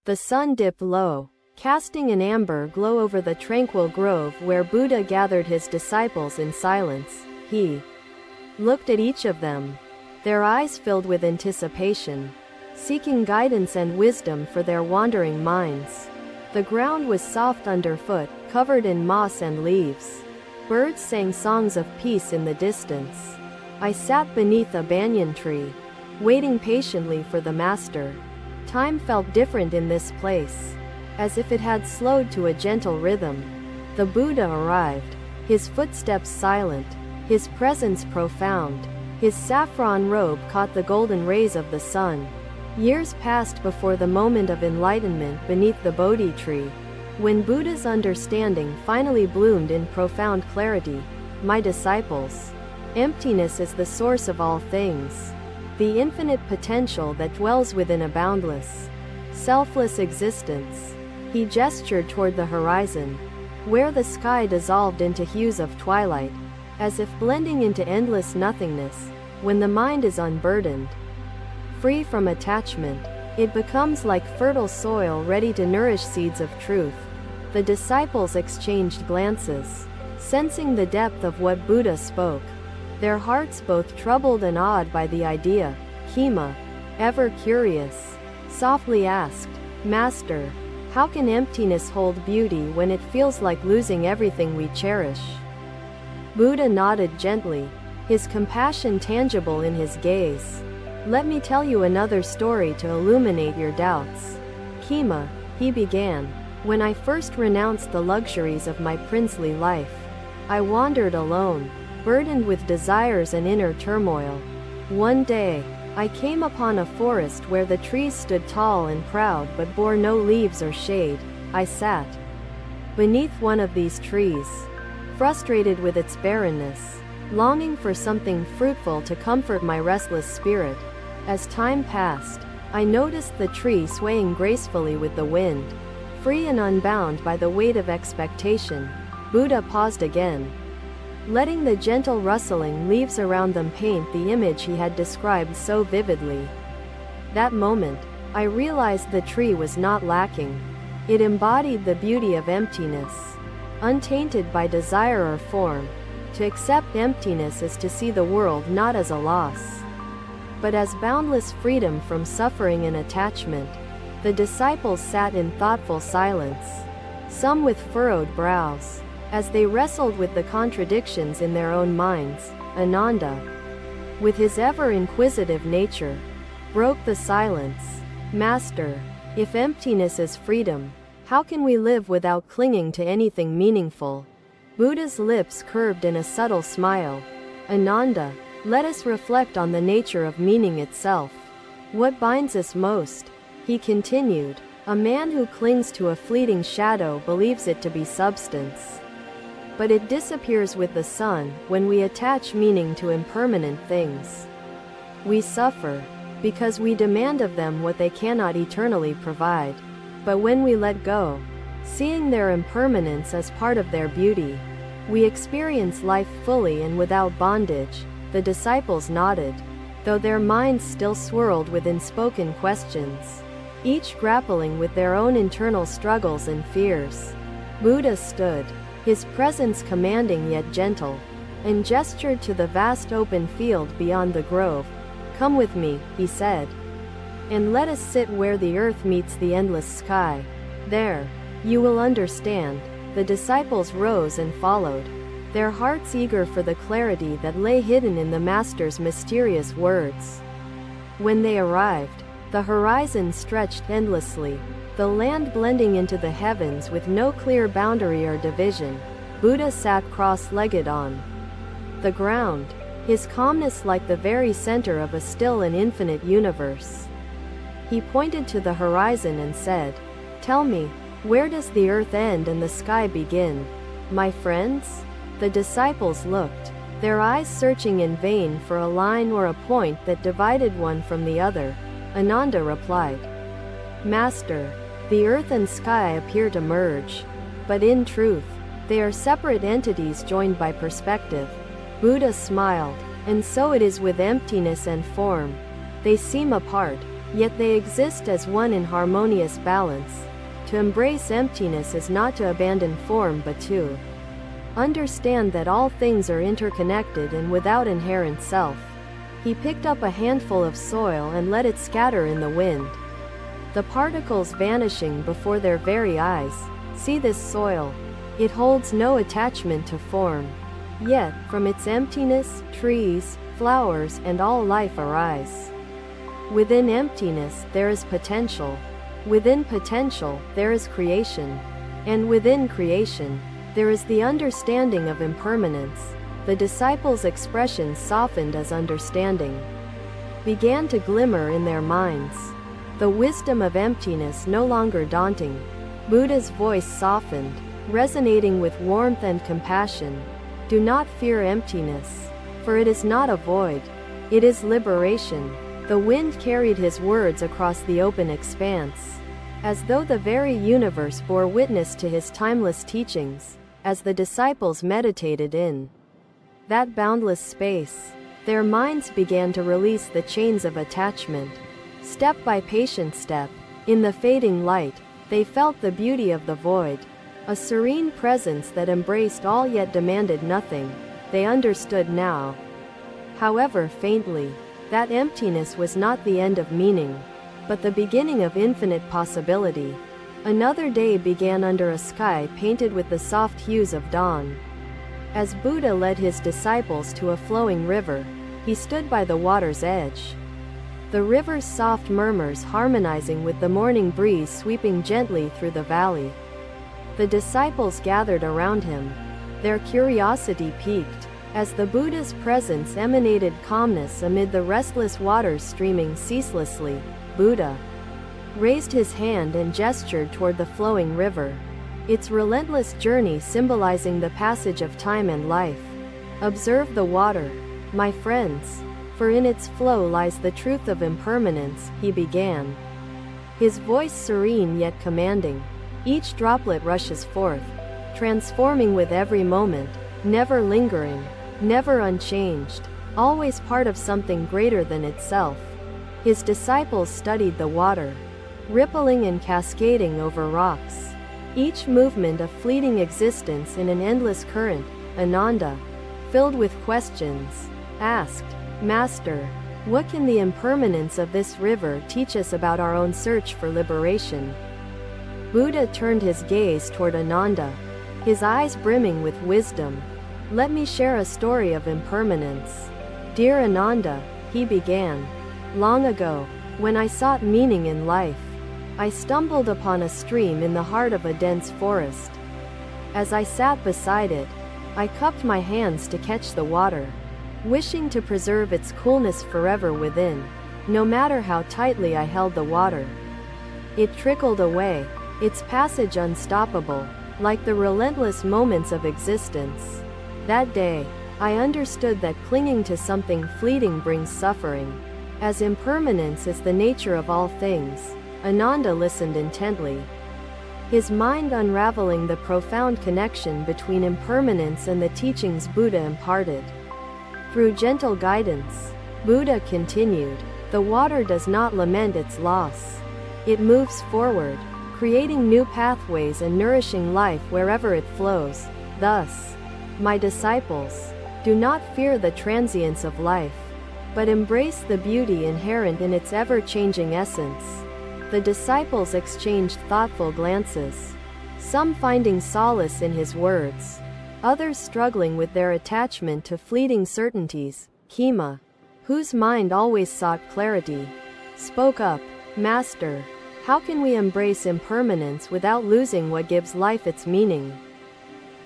The sun dipped low, casting an amber glow over the tranquil grove where Buddha gathered his disciples in silence. He looked at each of them, their eyes filled with anticipation, seeking guidance and wisdom for their wandering minds. The ground was soft underfoot, covered in moss and leaves. Birds sang songs of peace in the distance. I sat beneath a banyan tree, waiting patiently for the master. Time felt different in this place, as if it had slowed to a gentle rhythm. The Buddha arrived, his footsteps silent, his presence profound. His saffron robe caught the golden rays of the sun. Years passed before the moment of enlightenment beneath the Bodhi tree. When Buddha's understanding finally bloomed in profound clarity. My disciples, emptiness is the source of all things, the infinite potential that dwells within a boundless, selfless existence. He gestured toward the horizon, where the sky dissolved into hues of twilight, as if blending into endless nothingness. When the mind is unburdened, free from attachment, it becomes like fertile soil ready to nourish seeds of truth. The disciples exchanged glances, sensing the depth of what Buddha spoke, their hearts both troubled and awed by the idea. Kema, ever curious, softly asked, "Master, how can emptiness hold beauty when it feels like losing everything we cherish?" Buddha nodded gently, his compassion tangible in his gaze. "Let me tell you another story to illuminate your doubts. Kema," he began, "when I first renounced the luxuries of my princely life, I wandered alone, burdened with desires and inner turmoil. One day, I came upon a forest where the trees stood tall and proud but bore no leaves or shade. I sat beneath one of these trees, frustrated with its barrenness, longing for something fruitful to comfort my restless spirit. As time passed, I noticed the tree swaying gracefully with the wind, free and unbound by the weight of expectation." Buddha paused again, letting the gentle rustling leaves around them paint the image he had described so vividly. That moment, I realized the tree was not lacking. It embodied the beauty of emptiness, untainted by desire or form. To accept emptiness is to see the world not as a loss, but as boundless freedom from suffering and attachment. The disciples sat in thoughtful silence, some with furrowed brows, as they wrestled with the contradictions in their own minds. Ananda, with his ever-inquisitive nature, broke the silence. "Master, if emptiness is freedom, how can we live without clinging to anything meaningful?" Buddha's lips curved in a subtle smile. "Ananda, let us reflect on the nature of meaning itself. What binds us most?" He continued. "A man who clings to a fleeting shadow believes it to be substance, but it disappears with the sun. When we attach meaning to impermanent things, we suffer, because we demand of them what they cannot eternally provide. But when we let go, seeing their impermanence as part of their beauty, we experience life fully and without bondage." The disciples nodded, though their minds still swirled with unspoken questions, each grappling with their own internal struggles and fears. Buddha stood, his presence commanding yet gentle, and gestured to the vast open field beyond the grove. "Come with me," he said, "and let us sit where the earth meets the endless sky. There, you will understand." The disciples rose and followed, their hearts eager for the clarity that lay hidden in the Master's mysterious words. When they arrived, the horizon stretched endlessly, the land blending into the heavens with no clear boundary or division. Buddha sat cross-legged on the ground, his calmness like the very center of a still and infinite universe. He pointed to the horizon and said, "Tell me, where does the earth end and the sky begin, my friends?" The disciples looked, their eyes searching in vain for a line or a point that divided one from the other. Ananda replied, "Master, the earth and sky appear to merge, but in truth, they are separate entities joined by perspective." Buddha smiled, "And so it is with emptiness and form. They seem apart, yet they exist as one in harmonious balance. To embrace emptiness is not to abandon form but to understand that all things are interconnected and without inherent self. He picked up a handful of soil and let it scatter in the wind, the particles vanishing before their very eyes. See this soil? It holds no attachment to form. Yet, from its emptiness, trees, flowers, and all life arise. Within emptiness, there is potential. Within potential, there is creation. And within creation, there is the understanding of impermanence. The disciples' expressions softened as understanding began to glimmer in their minds. The wisdom of emptiness no longer daunting. Buddha's voice softened, resonating with warmth and compassion. Do not fear emptiness, for it is not a void. It is liberation. The wind carried his words across the open expanse, as though the very universe bore witness to his timeless teachings. As the disciples meditated in that boundless space, their minds began to release the chains of attachment. Step by patient step, in the fading light, they felt the beauty of the void, a serene presence that embraced all yet demanded nothing. They understood now, however faintly, that emptiness was not the end of meaning, but the beginning of infinite possibility. Another day began under a sky painted with the soft hues of dawn. As Buddha led his disciples to a flowing river, he stood by the water's edge, the river's soft murmurs harmonizing with the morning breeze sweeping gently through the valley. The disciples gathered around him, their curiosity piqued, as the Buddha's presence emanated calmness amid the restless waters streaming ceaselessly. Buddha raised his hand and gestured toward the flowing river, its relentless journey symbolizing the passage of time and life. Observe the water, my friends, for in its flow lies the truth of impermanence, he began, his voice serene yet commanding. Each droplet rushes forth, transforming with every moment, never lingering, never unchanged, always part of something greater than itself. His disciples studied the water, rippling and cascading over rocks, each movement a fleeting existence in an endless current. Ananda, filled with questions, asked, Master, what can the impermanence of this river teach us about our own search for liberation? Buddha turned his gaze toward Ananda, his eyes brimming with wisdom. Let me share a story of impermanence. Dear Ananda, he began, long ago, when I sought meaning in life, I stumbled upon a stream in the heart of a dense forest. As I sat beside it, I cupped my hands to catch the water, wishing to preserve its coolness forever within. No matter how tightly I held the water, it trickled away, its passage unstoppable, like the relentless moments of existence. That day, I understood that clinging to something fleeting brings suffering. As impermanence is the nature of all things. Ananda listened intently, his mind unraveling the profound connection between impermanence and the teachings Buddha imparted. Through gentle guidance, Buddha continued, the water does not lament its loss. It moves forward, creating new pathways and nourishing life wherever it flows. Thus, my disciples, do not fear the transience of life, but embrace the beauty inherent in its ever-changing essence. The disciples exchanged thoughtful glances, some finding solace in his words, others struggling with their attachment to fleeting certainties. Kema, whose mind always sought clarity, spoke up, Master, how can we embrace impermanence without losing what gives life its meaning?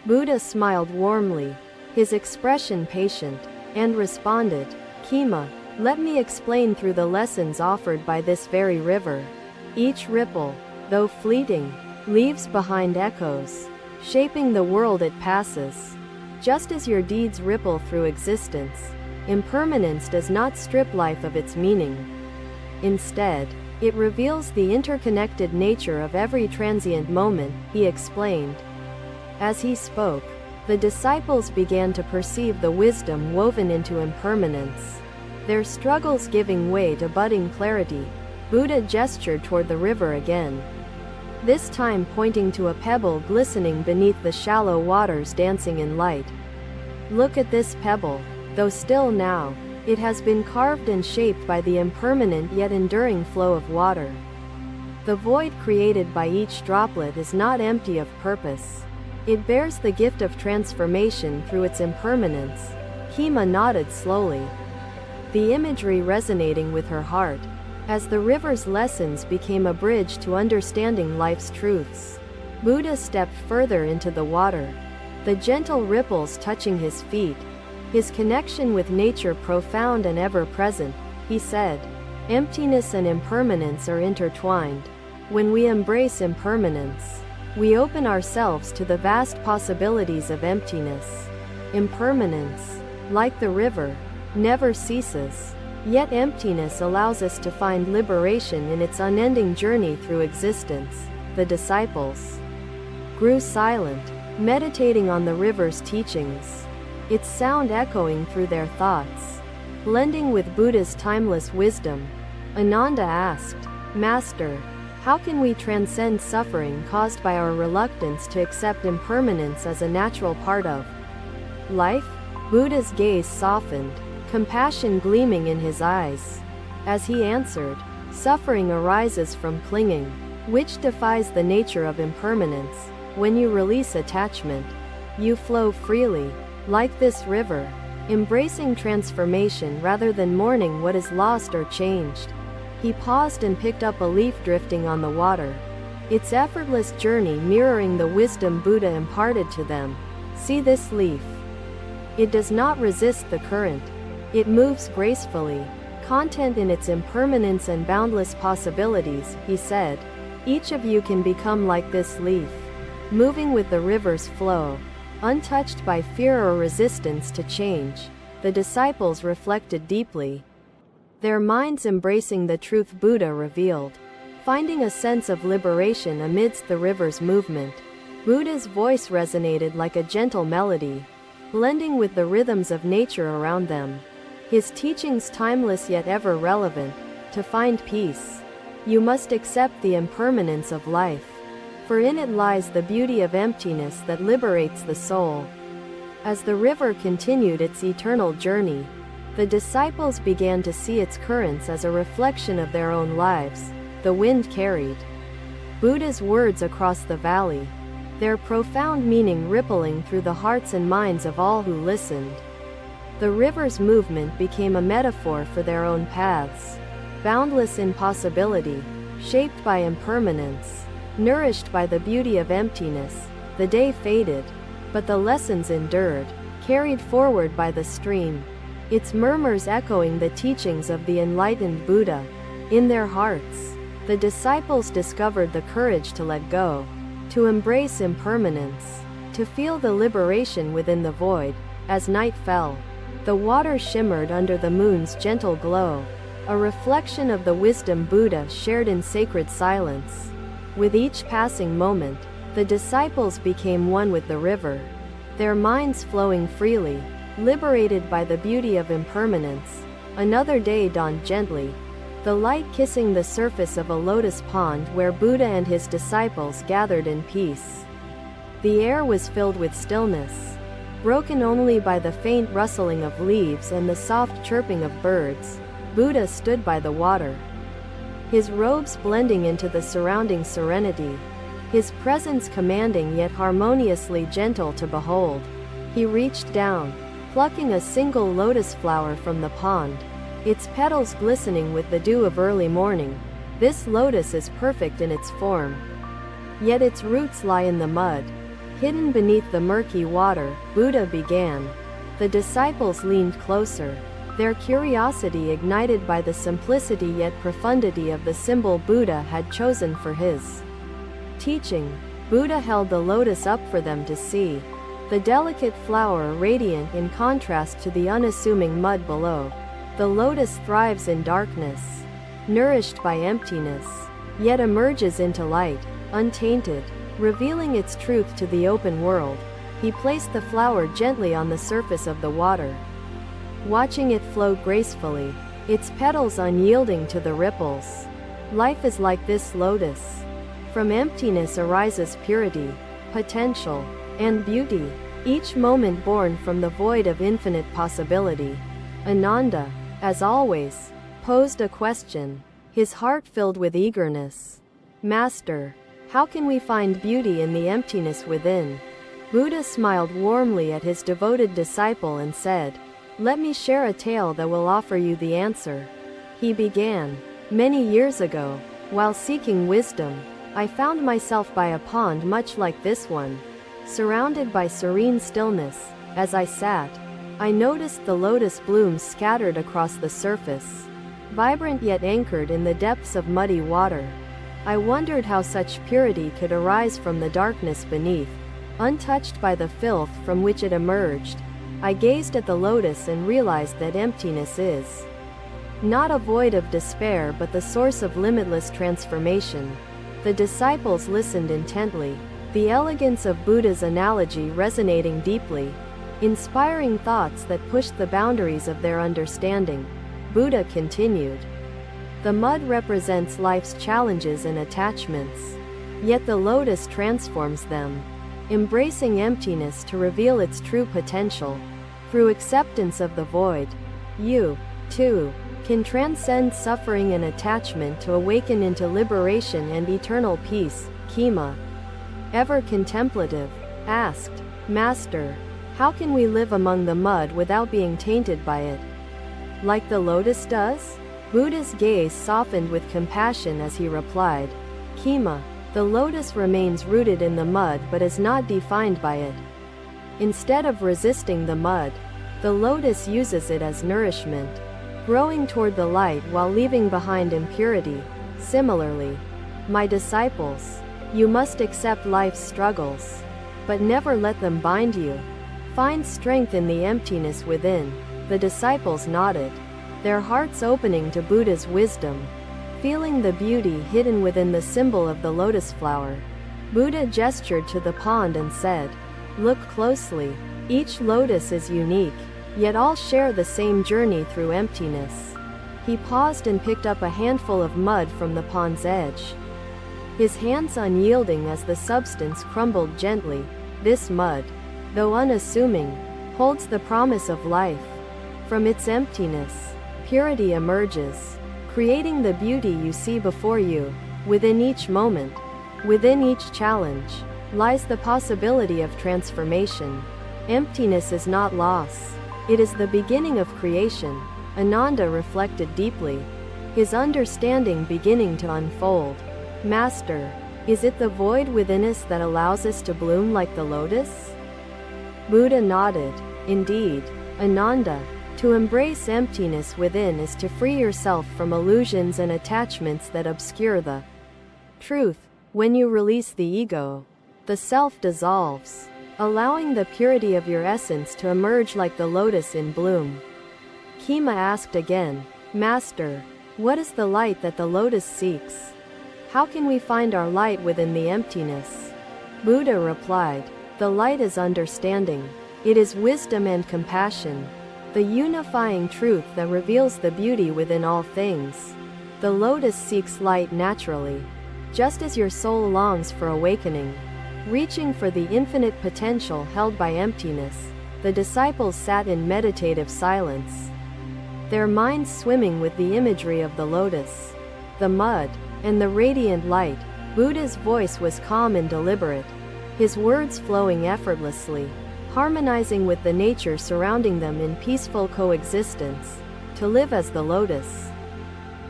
Buddha smiled warmly, his expression patient, and responded, Kema, let me explain through the lessons offered by this very river. Each ripple, though fleeting, leaves behind echoes, shaping the world it passes. Just as your deeds ripple through existence, impermanence does not strip life of its meaning. Instead, it reveals the interconnected nature of every transient moment, he explained. As he spoke, the disciples began to perceive the wisdom woven into impermanence, their struggles giving way to budding clarity. Buddha gestured toward the river again, this time pointing to a pebble glistening beneath the shallow waters dancing in light. Look at this pebble. Though still now, it has been carved and shaped by the impermanent yet enduring flow of water. The void created by each droplet is not empty of purpose. It bears the gift of transformation through its impermanence. Hema nodded slowly, the imagery resonating with her heart, as the river's lessons became a bridge to understanding life's truths. Buddha stepped further into the water, the gentle ripples touching his feet, his connection with nature profound and ever-present. He said, "Emptiness and impermanence are intertwined. When we embrace impermanence, we open ourselves to the vast possibilities of emptiness. Impermanence, like the river, never ceases. Yet emptiness allows us to find liberation in its unending journey through existence." The disciples grew silent, meditating on the river's teachings, its sound echoing through their thoughts, blending with Buddha's timeless wisdom. Ananda asked, "Master, how can we transcend suffering caused by our reluctance to accept impermanence as a natural part of life?" Buddha's gaze softened, compassion gleaming in his eyes. As he answered, "Suffering arises from clinging, which defies the nature of impermanence. When you release attachment, you flow freely, like this river, embracing transformation rather than mourning what is lost or changed." He paused and picked up a leaf drifting on the water, its effortless journey mirroring the wisdom Buddha imparted to them. "See this leaf. It does not resist the current. It moves gracefully, content in its impermanence and boundless possibilities," he said. "Each of you can become like this leaf, moving with the river's flow, untouched by fear or resistance to change." The disciples reflected deeply, their minds embracing the truth Buddha revealed, finding a sense of liberation amidst the river's movement. Buddha's voice resonated like a gentle melody, blending with the rhythms of nature around them. His teachings timeless yet ever relevant. "To find peace, you must accept the impermanence of life, for in it lies the beauty of emptiness that liberates the soul." As the river continued its eternal journey, the disciples began to see its currents as a reflection of their own lives. The wind carried Buddha's words across the valley, their profound meaning rippling through the hearts and minds of all who listened. The river's movement became a metaphor for their own paths, boundless in possibility, shaped by impermanence, nourished by the beauty of emptiness. The day faded, but the lessons endured, carried forward by the stream, its murmurs echoing the teachings of the enlightened Buddha. In their hearts, the disciples discovered the courage to let go, to embrace impermanence, to feel the liberation within the void. As night fell, the water shimmered under the moon's gentle glow, a reflection of the wisdom Buddha shared in sacred silence. With each passing moment, the disciples became one with the river, their minds flowing freely, liberated by the beauty of impermanence. Another day dawned gently, the light kissing the surface of a lotus pond where Buddha and his disciples gathered in peace. The air was filled with stillness, broken only by the faint rustling of leaves and the soft chirping of birds. Buddha stood by the water, his robes blending into the surrounding serenity, his presence commanding yet harmoniously gentle to behold. He reached down, plucking a single lotus flower from the pond, its petals glistening with the dew of early morning. "This lotus is perfect in its form, yet its roots lie in the mud, hidden beneath the murky water," Buddha began. The disciples leaned closer, their curiosity ignited by the simplicity yet profundity of the symbol Buddha had chosen for his teaching. Buddha held the lotus up for them to see, the delicate flower radiant in contrast to the unassuming mud below. The lotus thrives in darkness, nourished by emptiness, yet emerges into light, untainted, revealing its truth to the open world. He placed the flower gently on the surface of the water, watching it float gracefully, its petals unyielding to the ripples. Life is like this lotus. From emptiness arises purity, potential, and beauty, each moment born from the void of infinite possibility. Ananda, as always, posed a question, his heart filled with eagerness. Master, how can we find beauty in the emptiness within? Buddha smiled warmly at his devoted disciple and said, "Let me share a tale that will offer you the answer." He began, "Many years ago, while seeking wisdom, I found myself by a pond much like this one. Surrounded by serene stillness, as I sat, I noticed the lotus blooms scattered across the surface, vibrant yet anchored in the depths of muddy water. I wondered how such purity could arise from the darkness beneath, untouched by the filth from which it emerged. I gazed at the lotus and realized that emptiness is not a void of despair but the source of limitless transformation." The disciples listened intently, the elegance of Buddha's analogy resonating deeply, inspiring thoughts that pushed the boundaries of their understanding. Buddha continued, "The mud represents life's challenges and attachments, yet the lotus transforms them, embracing emptiness to reveal its true potential. Through acceptance of the void, you, too, can transcend suffering and attachment to awaken into liberation and eternal peace." Kema, ever contemplative, asked, "Master, how can we live among the mud without being tainted by it? Like the lotus does?" Buddha's gaze softened with compassion as he replied, "Kema, the lotus remains rooted in the mud but is not defined by it. Instead of resisting the mud, the lotus uses it as nourishment, growing toward the light while leaving behind impurity. Similarly, my disciples, you must accept life's struggles, but never let them bind you. Find strength in the emptiness within." The disciples nodded, their hearts opening to Buddha's wisdom, feeling the beauty hidden within the symbol of the lotus flower. Buddha gestured to the pond and said, "Look closely. Each lotus is unique, yet all share the same journey through emptiness." He paused and picked up a handful of mud from the pond's edge, his hands unyielding as the substance crumbled gently. "This mud, though unassuming, holds the promise of life. From its emptiness, purity emerges, creating the beauty you see before you. Within each moment, within each challenge, lies the possibility of transformation. Emptiness is not loss. It is the beginning of creation." Ananda reflected deeply, his understanding beginning to unfold. "Master, is it the void within us that allows us to bloom like the lotus?" Buddha nodded. "Indeed, Ananda. To embrace emptiness within is to free yourself from illusions and attachments that obscure the truth. When you release the ego, the self dissolves, allowing the purity of your essence to emerge like the lotus in bloom." Kema asked again, "Master, what is the light that the lotus seeks? How can we find our light within the emptiness?" Buddha replied, "The light is understanding. It is wisdom and compassion, the unifying truth that reveals the beauty within all things. The lotus seeks light naturally, just as your soul longs for awakening, reaching for the infinite potential held by emptiness." The disciples sat in meditative silence, their minds swimming with the imagery of the lotus, the mud, and the radiant light. Buddha's voice was calm and deliberate, his words flowing effortlessly, harmonizing with the nature surrounding them in peaceful coexistence. To live as the lotus,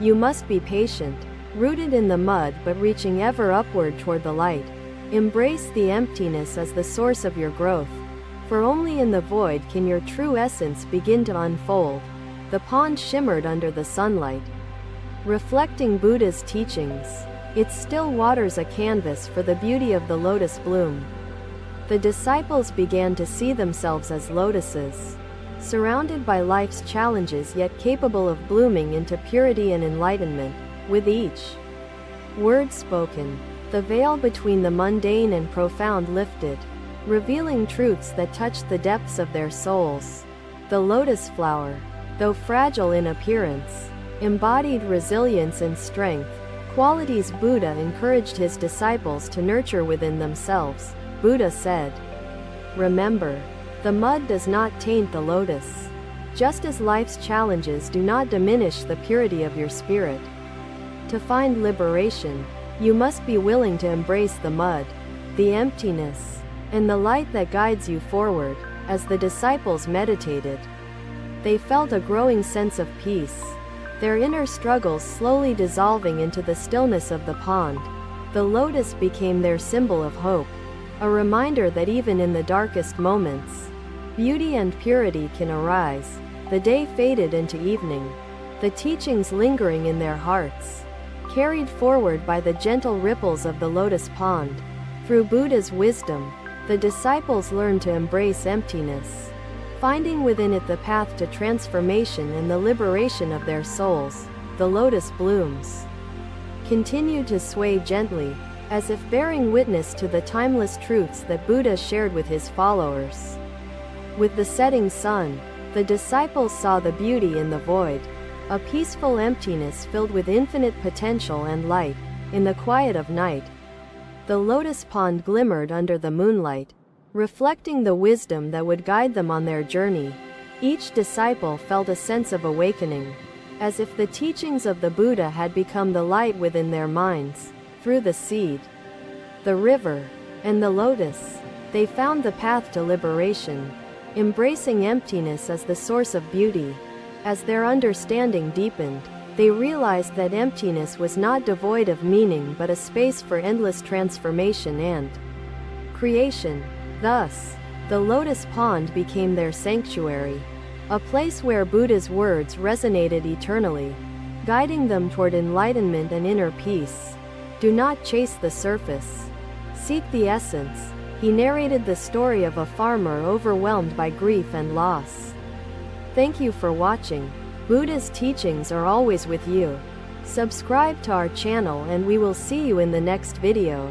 you must be patient, rooted in the mud but reaching ever upward toward the light. Embrace the emptiness as the source of your growth, for only in the void can your true essence begin to unfold. The pond shimmered under the sunlight, reflecting Buddha's teachings, its still waters a canvas for the beauty of the lotus bloom. The disciples began to see themselves as lotuses, surrounded by life's challenges yet capable of blooming into purity and enlightenment. With each word spoken, the veil between the mundane and profound lifted, revealing truths that touched the depths of their souls. The lotus flower, though fragile in appearance, embodied resilience and strength, qualities Buddha encouraged his disciples to nurture within themselves. Buddha said, "Remember, the mud does not taint the lotus. Just as life's challenges do not diminish the purity of your spirit. To find liberation, you must be willing to embrace the mud, the emptiness, and the light that guides you forward." As the disciples meditated, they felt a growing sense of peace, their inner struggles slowly dissolving into the stillness of the pond. The lotus became their symbol of hope, a reminder that even in the darkest moments, beauty and purity can arise. The day faded into evening, the teachings lingering in their hearts, carried forward by the gentle ripples of the lotus pond. Through Buddha's wisdom, the disciples learned to embrace emptiness, finding within it the path to transformation and the liberation of their souls. The lotus blooms continued to sway gently, as if bearing witness to the timeless truths that Buddha shared with his followers. With the setting sun, the disciples saw the beauty in the void, a peaceful emptiness filled with infinite potential and light. In the quiet of night, the lotus pond glimmered under the moonlight, reflecting the wisdom that would guide them on their journey. Each disciple felt a sense of awakening, as if the teachings of the Buddha had become the light within their minds. Through the seed, the river, and the lotus, they found the path to liberation, embracing emptiness as the source of beauty. As their understanding deepened, they realized that emptiness was not devoid of meaning but a space for endless transformation and creation. Thus, the lotus pond became their sanctuary, a place where Buddha's words resonated eternally, guiding them toward enlightenment and inner peace. Do not chase the surface. Seek the essence. He narrated the story of a farmer overwhelmed by grief and loss. Thank you for watching. Buddha's teachings are always with you. Subscribe to our channel and we will see you in the next video.